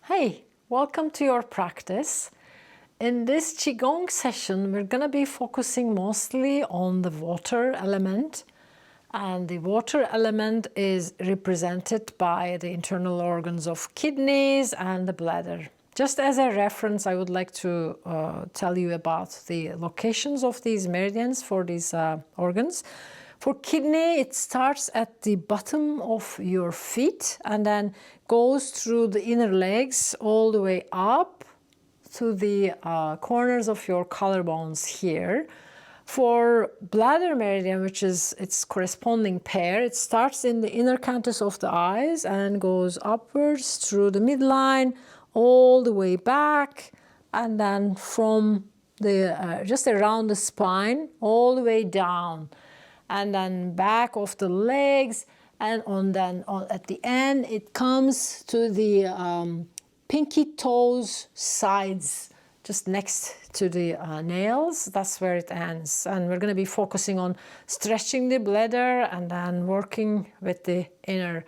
Hey, welcome to your practice. In this Qigong session, we're going to be focusing mostly on the water element. And the water element is represented by the internal organs of kidneys and the bladder. Just as a reference, I would like to tell you about the locations of these meridians for these organs. For kidney, it starts at the bottom of your feet and then goes through the inner legs all the way up to the corners of your collarbones here. For bladder meridian, which is its corresponding pair, it starts in the inner canthus of the eyes and goes upwards through the midline, all the way back, and then from the just around the spine, all the way down, and then back of the legs, and at the end it comes to the pinky toes sides, just next to the nails. That's where it ends. And we're going to be focusing on stretching the bladder and then working with the inner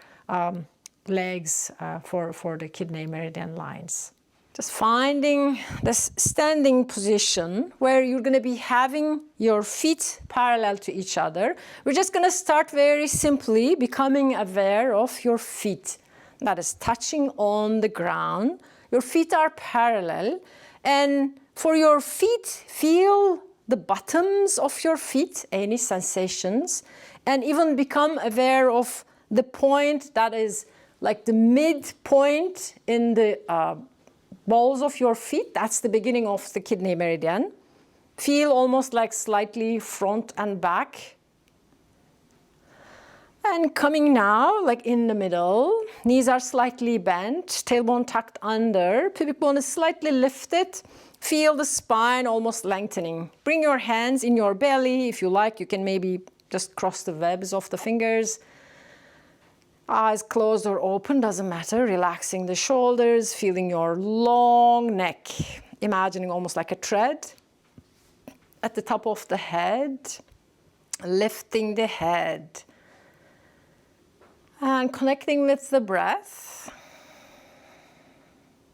legs for the kidney meridian lines. Just finding this standing position where you're going to be having your feet parallel to each other. We're just going to start very simply becoming aware of your feet. That is touching on the ground. Your feet are parallel. And for your feet, feel the bottoms of your feet, any sensations, and even become aware of the point that is like the midpoint in the balls of your feet. That's the beginning of the kidney meridian. Feel almost like slightly front and back. And coming now, like in the middle, knees are slightly bent, tailbone tucked under, pubic bone is slightly lifted. Feel the spine almost lengthening. Bring your hands in your belly. If you like, you can maybe just cross the webs of the fingers. Eyes closed or open, doesn't matter. Relaxing the shoulders, feeling your long neck. Imagining almost like a thread at the top of the head. Lifting the head. And connecting with the breath.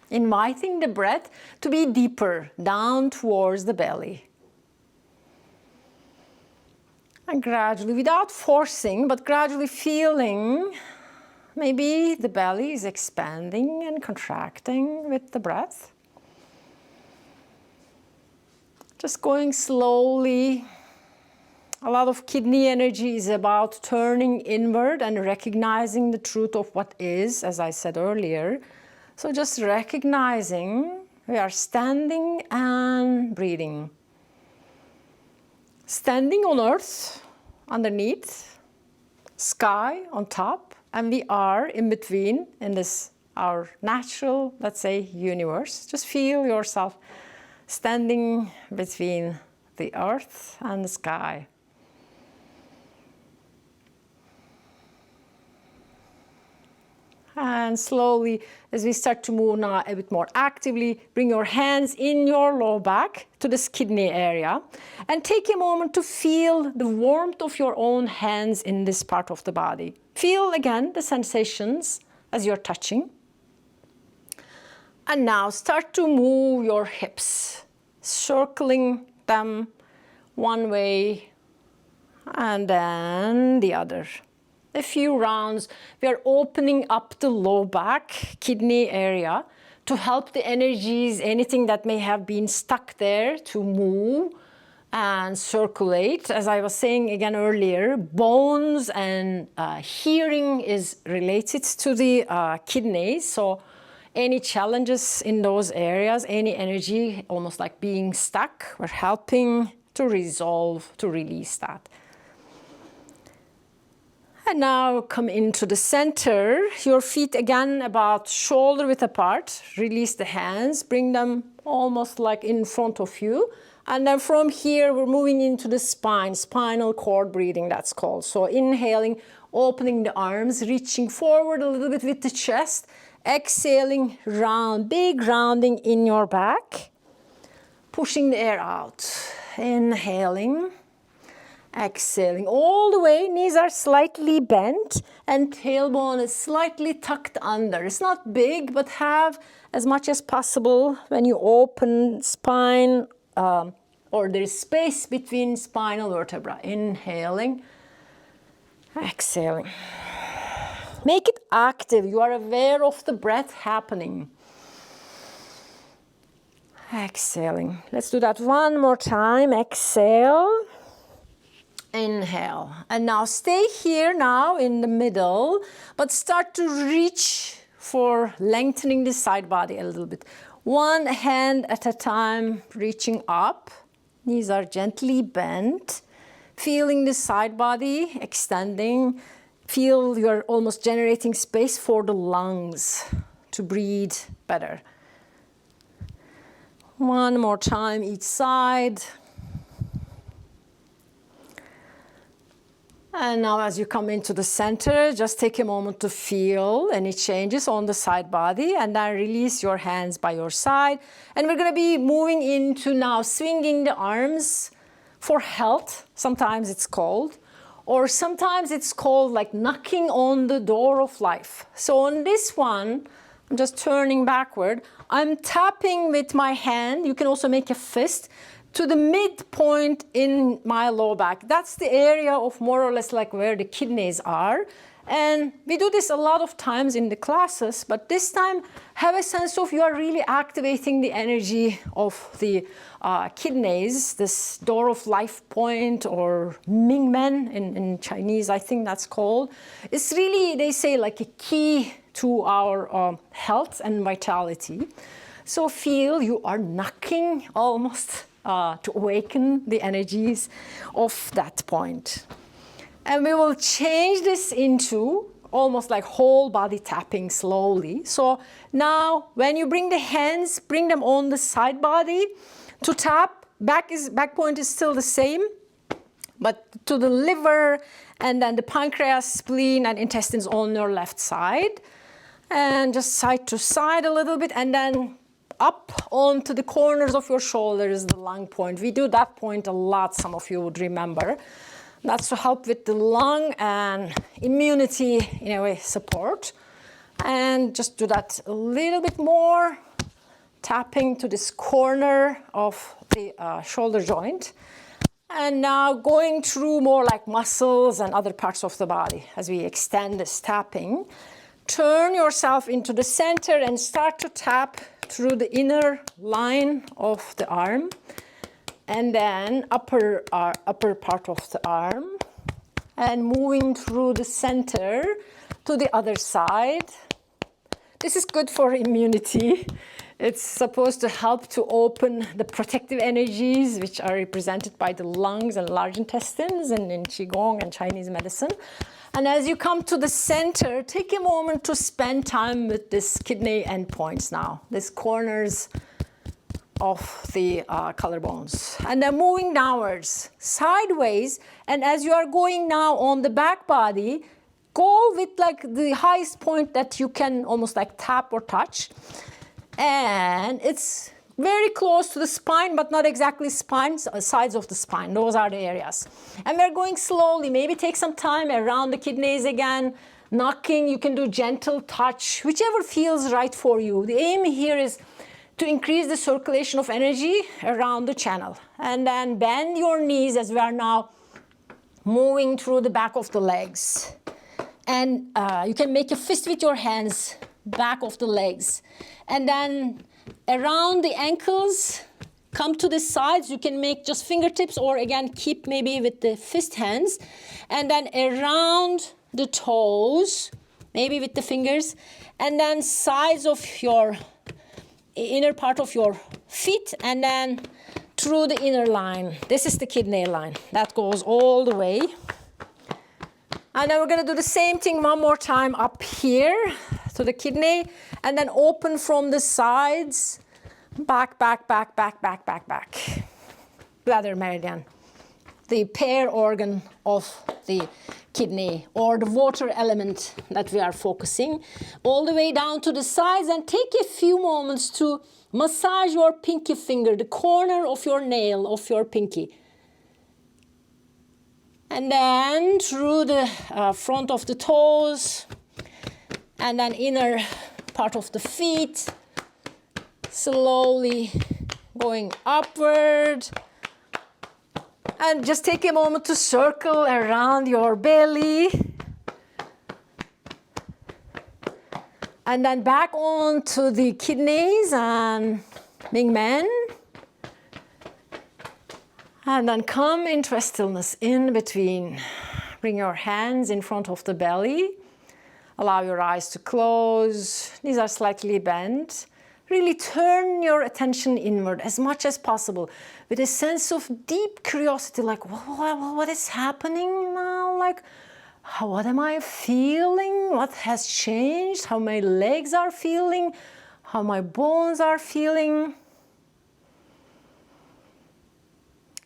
Inviting the breath to be deeper, down towards the belly. And gradually, without forcing, but gradually feeling, maybe the belly is expanding and contracting with the breath. Just going slowly. A lot of kidney energy is about turning inward and recognizing the truth of what is, as I said earlier. So just recognizing we are standing and breathing. Standing on earth, underneath, sky on top, and we are in between in this, our natural, let's say, universe. Just feel yourself standing between the earth and the sky. And slowly, as we start to move now a bit more actively, bring your hands in your low back to this kidney area. And take a moment to feel the warmth of your own hands in this part of the body. Feel again the sensations as you're touching. And now start to move your hips, circling them one way and then the other. A few rounds, we are opening up the low back, kidney area to help the energies, anything that may have been stuck there, to move and circulate. As I was saying again earlier, bones and hearing is related to the kidneys. So any challenges in those areas, any energy almost like being stuck, we're helping to resolve, to release that. And now come into the center, your feet again about shoulder width apart. Release the hands, bring them almost like in front of you. And then from here, we're moving into the spine, spinal cord breathing, that's called. So inhaling, opening the arms, reaching forward a little bit with the chest. Exhaling, round, big rounding in your back. Pushing the air out. Inhaling. Exhaling all the way, knees are slightly bent and tailbone is slightly tucked under. It's not big, but have as much as possible when you open spine or there is space between spinal vertebra. Inhaling, exhaling. Make it active. You are aware of the breath happening. Exhaling. Let's do that one more time. Exhale. Inhale. And now stay here now in the middle, but start to reach for lengthening the side body a little bit. One hand at a time, reaching up. Knees are gently bent. Feeling the side body extending. Feel you're almost generating space for the lungs to breathe better. One more time each side. And now as you come into the center, just take a moment to feel any changes on the side body and then release your hands by your side. And we're going to be moving into now swinging the arms for health, sometimes it's called, or sometimes it's called like knocking on the door of life. So on this one, I'm just turning backward. I'm tapping with my hand. You can also make a fist to the midpoint in my low back. That's the area of more or less like where the kidneys are. And we do this a lot of times in the classes, but this time have a sense of you are really activating the energy of the kidneys, this door of life point or Mingmen in Chinese, I think that's called. It's really, they say, like a key to our health and vitality. So feel you are knocking almost to awaken the energies of that point. And we will change this into almost like whole body tapping slowly. So now when you bring the hands, bring them on the side body to tap. Back point is still the same, but to the liver and then the pancreas, spleen and intestines on your left side. And just side to side a little bit and then up onto the corners of your shoulders, the lung point. We do that point a lot, some of you would remember. That's to help with the lung and immunity, in a way, support. And just do that a little bit more, tapping to this corner of the shoulder joint. And now going through more like muscles and other parts of the body as we extend this tapping. Turn yourself into the center and start to tap through the inner line of the arm and then upper part of the arm and moving through the center to the other side. This is good for immunity. It's supposed to help to open the protective energies which are represented by the lungs and large intestines and in Qigong and Chinese medicine. And as you come to the center, take a moment to spend time with this kidney endpoints now, these corners of the collarbones. And then moving downwards, sideways. And as you are going now on the back body, go with like the highest point that you can almost like tap or touch. And it's very close to the spine, but not exactly spine, sides of the spine. Those are the areas. And we're going slowly. Maybe take some time around the kidneys again. Knocking, you can do gentle touch, whichever feels right for you. The aim here is to increase the circulation of energy around the channel. And then bend your knees as we are now moving through the back of the legs. And you can make a fist with your hands, back of the legs. And then around the ankles, come to the sides. You can make just fingertips or again, keep maybe with the fist hands. And then around the toes, maybe with the fingers. And then sides of your inner part of your feet and then through the inner line. This is the kidney line. That goes all the way. And then we're going to do the same thing one more time up here to the kidney and then open from the sides, back, back, back, back, back, back, back. Bladder meridian, the pair organ of the kidney or the water element that we are focusing all the way down to the sides, and take a few moments to massage your pinky finger, the corner of your nail of your pinky. And then through the front of the toes, and then inner part of the feet, slowly going upward. And just take a moment to circle around your belly. And then back onto the kidneys and Ming Men. And then come into a stillness in between. Bring your hands in front of the belly. Allow your eyes to close. Knees are slightly bent. Really turn your attention inward as much as possible with a sense of deep curiosity, like, what is happening now? Like, what am I feeling? What has changed? How my legs are feeling? How my bones are feeling?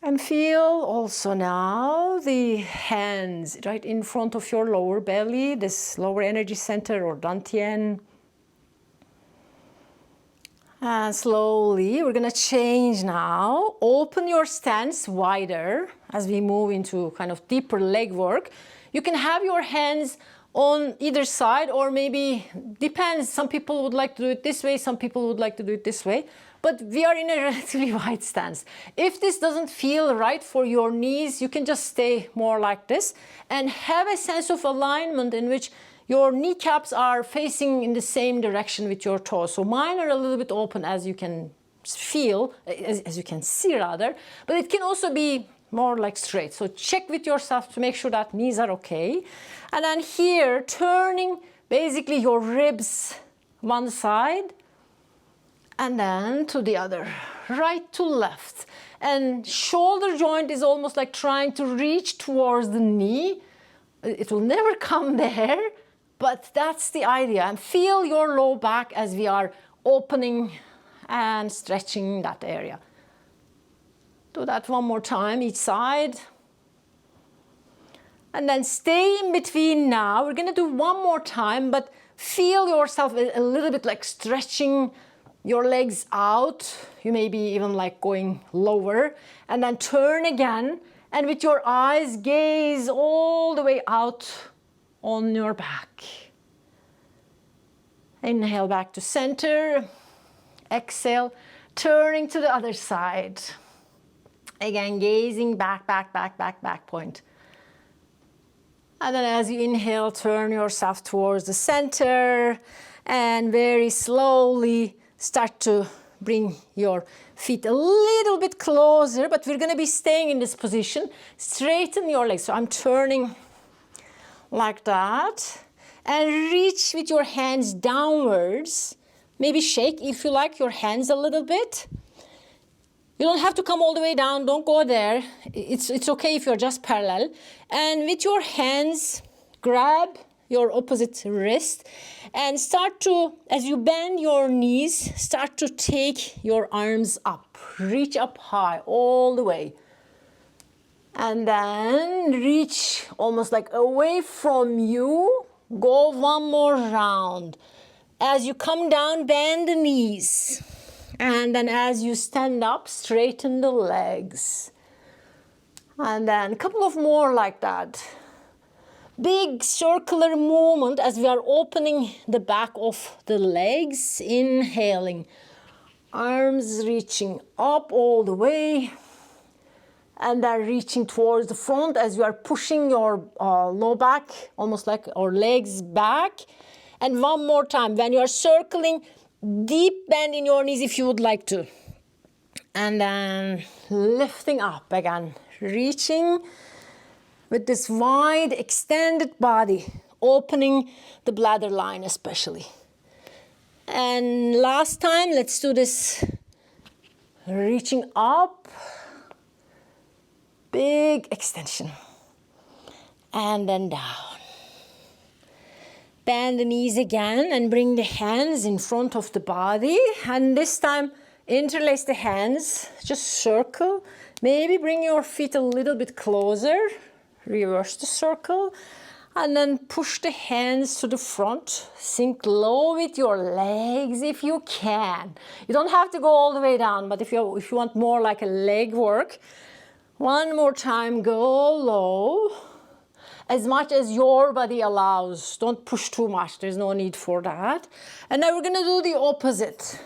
And feel also now the hands right in front of your lower belly, this lower energy center or dantian. And slowly, we're going to change now. Open your stance wider as we move into kind of deeper leg work. You can have your hands on either side, or maybe, depends. Some people would like to do it this way, some people would like to do it this way. But we are in a relatively wide stance. If this doesn't feel right for your knees, you can just stay more like this and have a sense of alignment in which your kneecaps are facing in the same direction with your toes. So mine are a little bit open, as you can feel, as you can see rather, but it can also be more like straight. So check with yourself to make sure that knees are okay. And then here, turning basically your ribs one side and then to the other, right to left. And shoulder joint is almost like trying to reach towards the knee. It will never come there, but that's the idea. And feel your low back as we are opening and stretching that area. Do that one more time, each side. And then stay in between now. We're going to do one more time, but feel yourself a little bit like stretching your legs out. You may be even like going lower. And then turn again. And with your eyes, gaze all the way out on your back. Inhale back to center. Exhale, turning to the other side. Again, gazing back, back point. And then as you inhale, turn yourself towards the center and very slowly start to bring your feet a little bit closer, but we're going to be staying in this position. Straighten your legs. So I'm turning like that and reach with your hands downwards. Maybe shake, if you like, your hands a little bit. You don't have to come all the way down. Don't go there. It's okay if you're just parallel. And with your hands, grab your opposite wrist and start to, as you bend your knees, start to take your arms up. Reach up high all the way. And then reach almost like away from you. Go one more round. As you come down, bend the knees. And then as you stand up, straighten the legs. And then a couple of more like that. Big circular movement as we are opening the back of the legs. Inhaling. Arms reaching up all the way. And then reaching towards the front as you are pushing your low back, almost like our legs back. And one more time, when you are circling, deep bend in your knees if you would like to. And then lifting up again, reaching with this wide extended body, opening the bladder line especially. And last time, let's do this. Reaching up, big extension. And then down. Bend the knees again and bring the hands in front of the body. And this time, interlace the hands, just circle. Maybe bring your feet a little bit closer. Reverse the circle. And then push the hands to the front. Sink low with your legs if you can. You don't have to go all the way down, but if you want more like a leg work, One more time, go low. As much as your body allows. Don't push too much, there's no need for that. And now we're gonna do the opposite.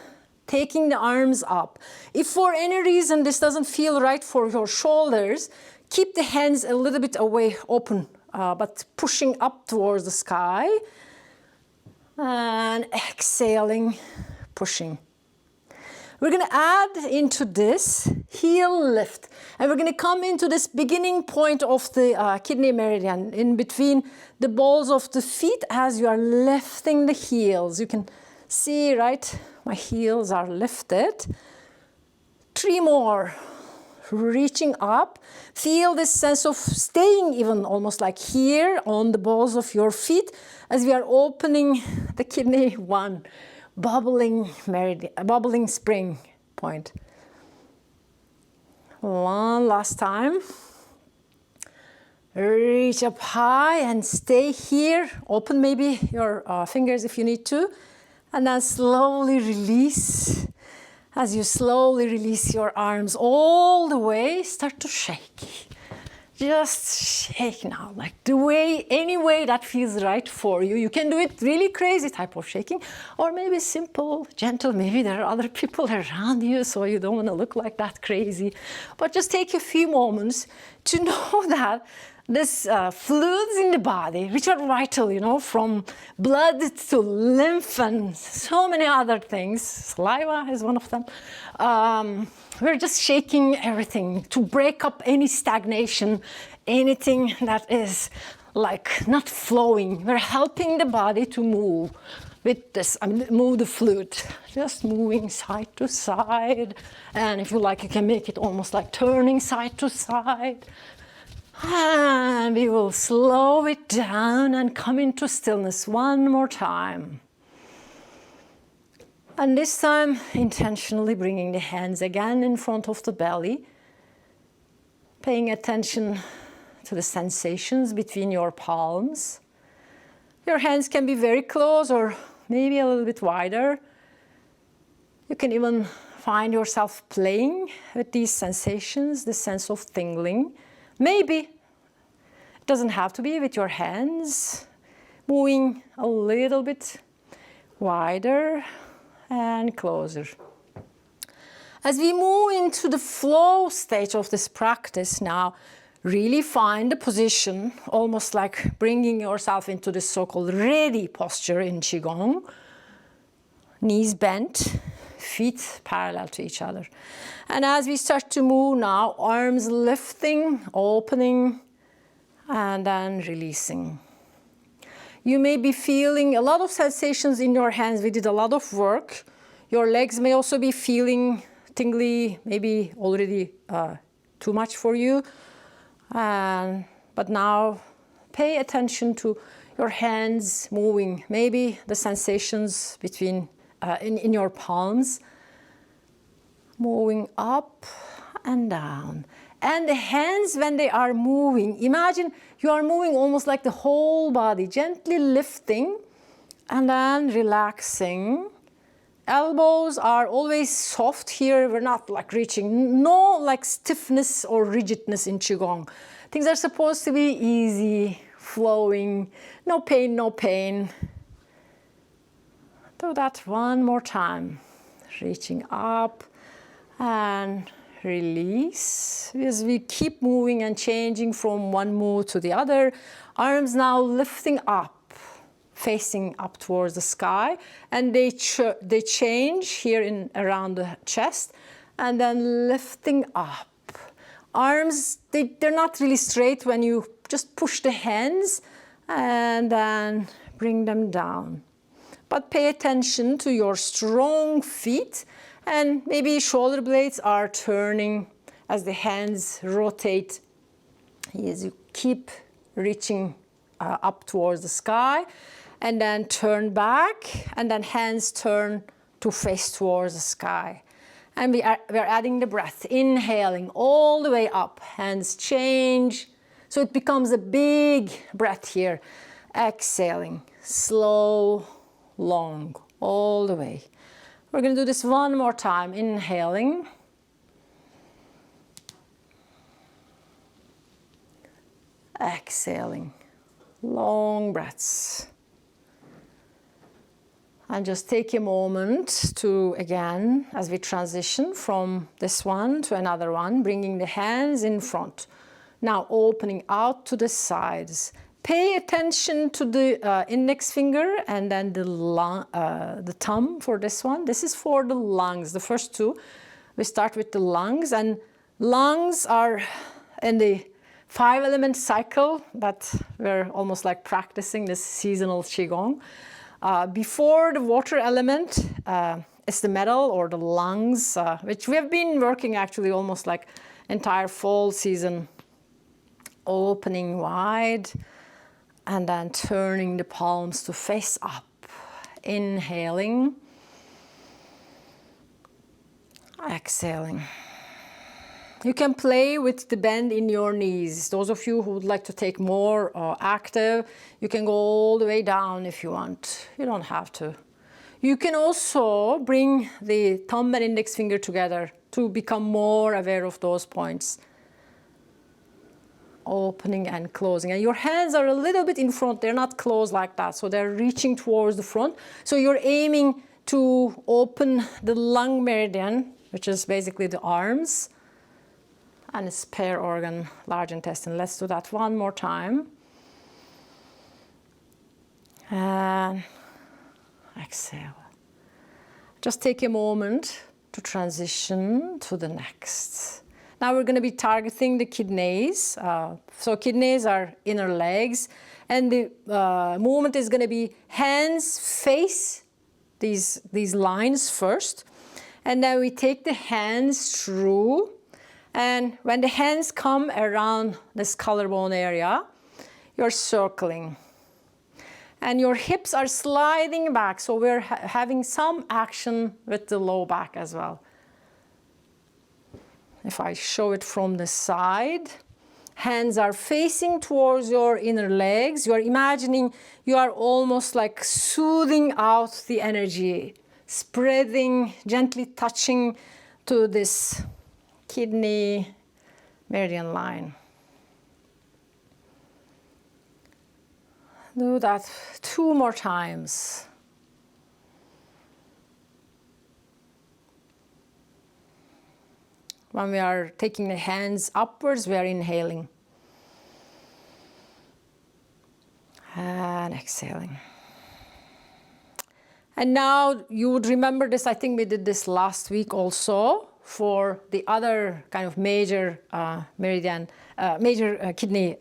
Taking the arms up. If for any reason this doesn't feel right for your shoulders, keep the hands a little bit away, open, but pushing up towards the sky. And exhaling, pushing. We're gonna add into this heel lift. And we're gonna come into this beginning point of the kidney meridian, in between the balls of the feet as you are lifting the heels. You can see, right? My heels are lifted. 3 more. Reaching up. Feel this sense of staying even almost like here on the balls of your feet as we are opening the kidney 1. Bubbling meridian, bubbling spring point. One last time. Reach up high and stay here. Open maybe your fingers if you need to. And then slowly release. As you slowly release your arms all the way, start to shake. Just shake now, like any way that feels right for you. You can do it really crazy type of shaking, or maybe simple, gentle. Maybe there are other people around you, so you don't want to look like that crazy. But just take a few moments to know that this fluids in the body, which are vital, you know, from blood to lymph and so many other things. Saliva is one of them. We're just shaking everything to break up any stagnation, anything that is like not flowing. We're helping the body to move with this, move the fluid, just moving side to side. And if you like, you can make it almost like turning side to side. And we will slow it down and come into stillness one more time. And this time, intentionally bringing the hands again in front of the belly, paying attention to the sensations between your palms. Your hands can be very close or maybe a little bit wider. You can even find yourself playing with these sensations, the sense of tingling. Maybe it doesn't have to be with your hands, moving a little bit wider and closer. As we move into the flow stage of this practice now, really find the position, almost like bringing yourself into the so-called ready posture in Qigong. Knees bent, feet parallel to each other. And as we start to move now, arms lifting, opening, and then releasing. You may be feeling a lot of sensations in your hands. We did a lot of work. Your legs may also be feeling tingly, maybe already too much for you. But now pay attention to your hands moving, maybe the sensations between in your palms, moving up and down. And the hands, when they are moving, imagine you are moving almost like the whole body, gently lifting and then relaxing. Elbows are always soft here. We're not like reaching, no like stiffness or rigidness in Qigong. Things are supposed to be easy, flowing, no pain, no pain. Do that one more time. Reaching up and release. As we keep moving and changing from one move to the other, arms now lifting up, facing up towards the sky, and they change here around the chest, and then lifting up. Arms, they're not really straight when you just push the hands and then bring them down. But pay attention to your strong feet, and maybe shoulder blades are turning as the hands rotate. As you keep reaching up towards the sky, and then turn back, and then hands turn to face towards the sky. And we are adding the breath, inhaling all the way up, hands change. So it becomes a big breath here. Exhaling, slow, long, all the way. We're going to do this one more time. Inhaling. Exhaling. Long breaths. And just take a moment to, again, as we transition from this one to another one, bringing the hands in front. Now opening out to the sides. Pay attention to the index finger and then the thumb for this one. This is for the lungs, the first two. We start with the lungs, and lungs are in the 5-element cycle that we're almost like practicing this seasonal Qigong. Before the water element is the metal or the lungs, which we have been working actually almost like entire fall season. Opening wide and then turning the palms to face up. Inhaling. Exhaling. You can play with the bend in your knees. Those of you who would like to take more active, you can go all the way down if you want. You don't have to. You can also bring the thumb and index finger together to become more aware of those points. Opening and closing. And your hands are a little bit in front. They're not closed like that. So they're reaching towards the front. So you're aiming to open the lung meridian, which is basically the arms. And a spare organ, large intestine. Let's do that one more time. And exhale. Just take a moment to transition to the next. Now we're going to be targeting the kidneys. So kidneys are inner legs. And the movement is going to be hands face these lines first. And then we take the hands through. And when the hands come around this collarbone area, you're circling. And your hips are sliding back, so we're having some action with the low back as well. If I show it from the side, hands are facing towards your inner legs. You are imagining you are almost like soothing out the energy, spreading, gently touching to this kidney meridian line. Do that 2 more times. When we are taking the hands upwards, we are inhaling. And exhaling. And now you would remember this, I think we did this last week also, for the other kind of major kidney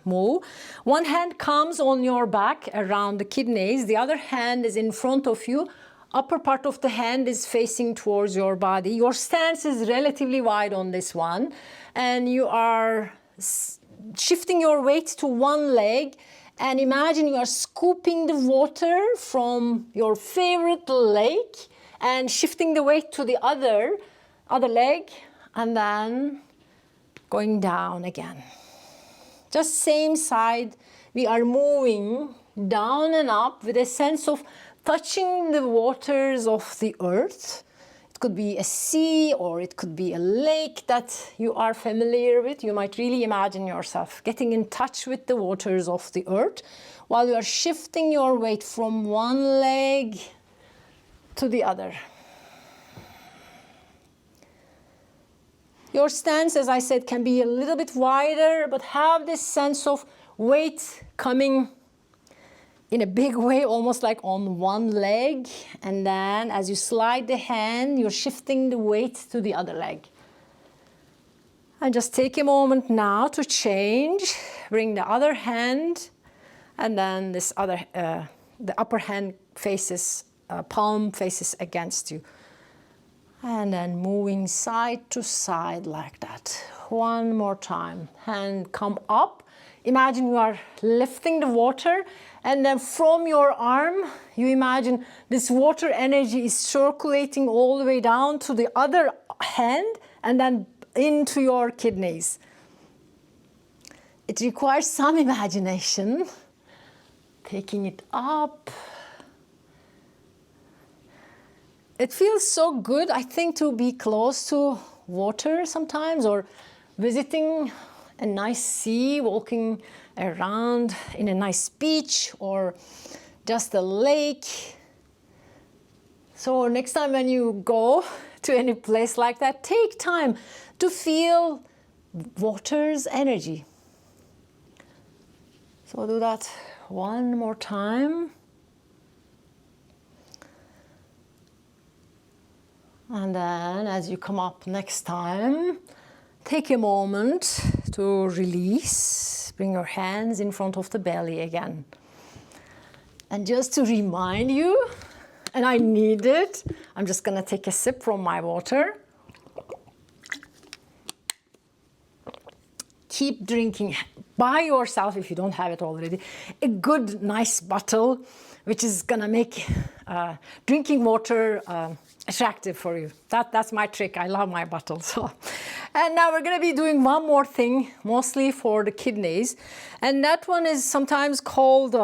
move. One hand comes on your back around the kidneys, the other hand is in front of you. Upper part of the hand is facing towards your body. Your stance is relatively wide on this one, and you are shifting your weight to one leg, and imagine you are scooping the water from your favorite lake and shifting the weight to the other leg, and then going down again. Just same side, we are moving down and up with a sense of touching the waters of the earth. It could be a sea or it could be a lake that you are familiar with. You might really imagine yourself getting in touch with the waters of the earth while you are shifting your weight from one leg to the other. Your stance, as I said, can be a little bit wider, but have this sense of weight coming in a big way, almost like on one leg. And then as you slide the hand, you're shifting the weight to the other leg. And just take a moment now to change. Bring the other hand, and then this other, the upper hand faces, palm faces against you. And then moving side to side like that. One more time. Hand come up. Imagine you are lifting the water, and then from your arm, you imagine this water energy is circulating all the way down to the other hand and then into your kidneys. It requires some imagination. Taking it up. It feels so good, I think, to be close to water sometimes, or visiting a nice sea, walking around in a nice beach or just a lake. So next time when you go to any place like that, take time to feel water's energy. So do that one more time. And then as you come up next time, take a moment to release. Bring your hands in front of the belly again. And just to remind you, and I need it, I'm just gonna take a sip from my water. Keep drinking by yourself if you don't have it already. A good, nice bottle, which is gonna make drinking water attractive for you. That's my trick. I love my bottle. So, and now we're gonna be doing one more thing, mostly for the kidneys, and that one is sometimes called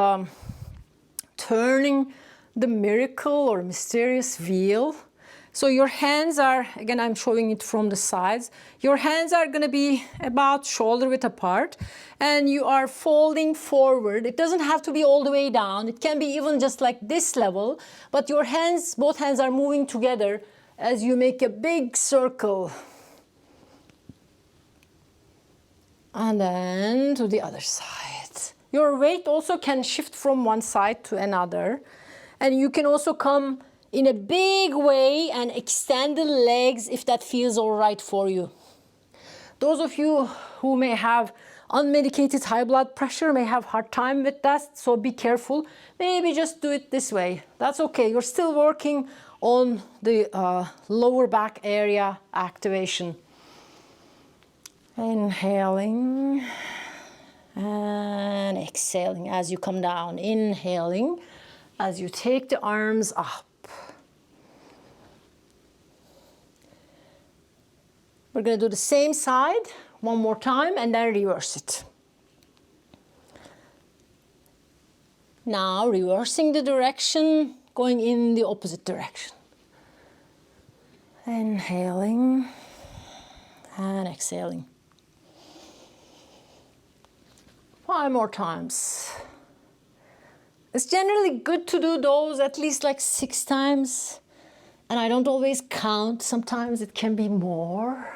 turning the miracle or mysterious wheel. So your hands are, again, I'm showing it from the sides. Your hands are going to be about shoulder width apart, and you are folding forward. It doesn't have to be all the way down. It can be even just like this level, but your hands, both hands are moving together as you make a big circle. And then to the other side. Your weight also can shift from one side to another, and you can also come in a big way and extend the legs if that feels all right for you. Those of you who may have unmedicated high blood pressure may have hard time with that, so be careful. Maybe just do it this way. That's okay. You're still working on the lower back area activation. Inhaling and exhaling as you come down. Inhaling as you take the arms up. We're going to do the same side one more time and then reverse it. Now reversing the direction, going in the opposite direction. Inhaling and exhaling. 5 more times. It's generally good to do those at least like 6 times. And I don't always count. Sometimes it can be more.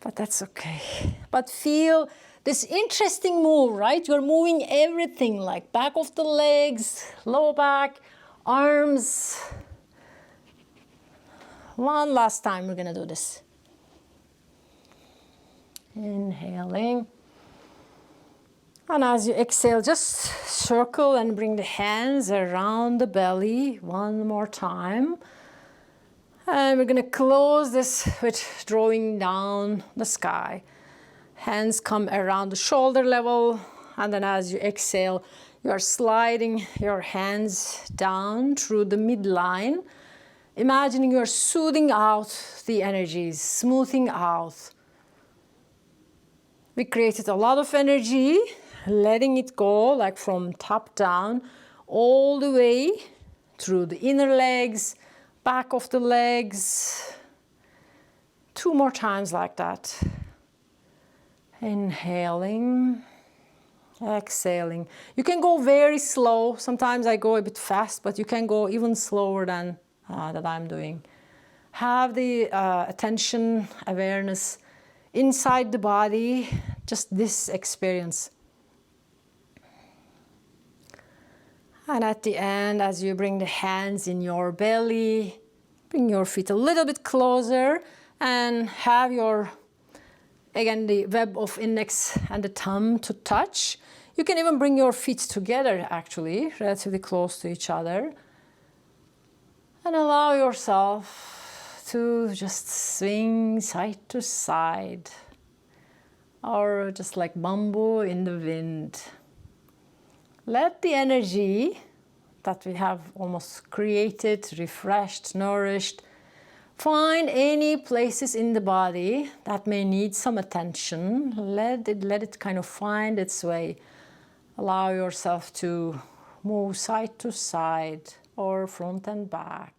But that's okay. But feel this interesting move, right? You're moving everything, like back of the legs, lower back, arms. One last time we're gonna do this. Inhaling. And as you exhale, just circle and bring the hands around the belly one more time. And we're going to close this with drawing down the sky. Hands come around the shoulder level, and then as you exhale, you are sliding your hands down through the midline, imagining you are soothing out the energies, smoothing out. We created a lot of energy, letting it go like from top down all the way through the inner legs, back of the legs. 2 more times like that. Inhaling, exhaling. You can go very slow. Sometimes I go a bit fast, but you can go even slower than that I'm doing. Have the attention, awareness inside the body, just this experience. And at the end, as you bring the hands in your belly, bring your feet a little bit closer and have your, again, the web of index and the thumb to touch. You can even bring your feet together, actually, relatively close to each other. And allow yourself to just swing side to side, or just like bamboo in the wind. Let the energy that we have almost created, refreshed, nourished, find any places in the body that may need some attention. Let it kind of find its way. Allow yourself to move side to side or front and back.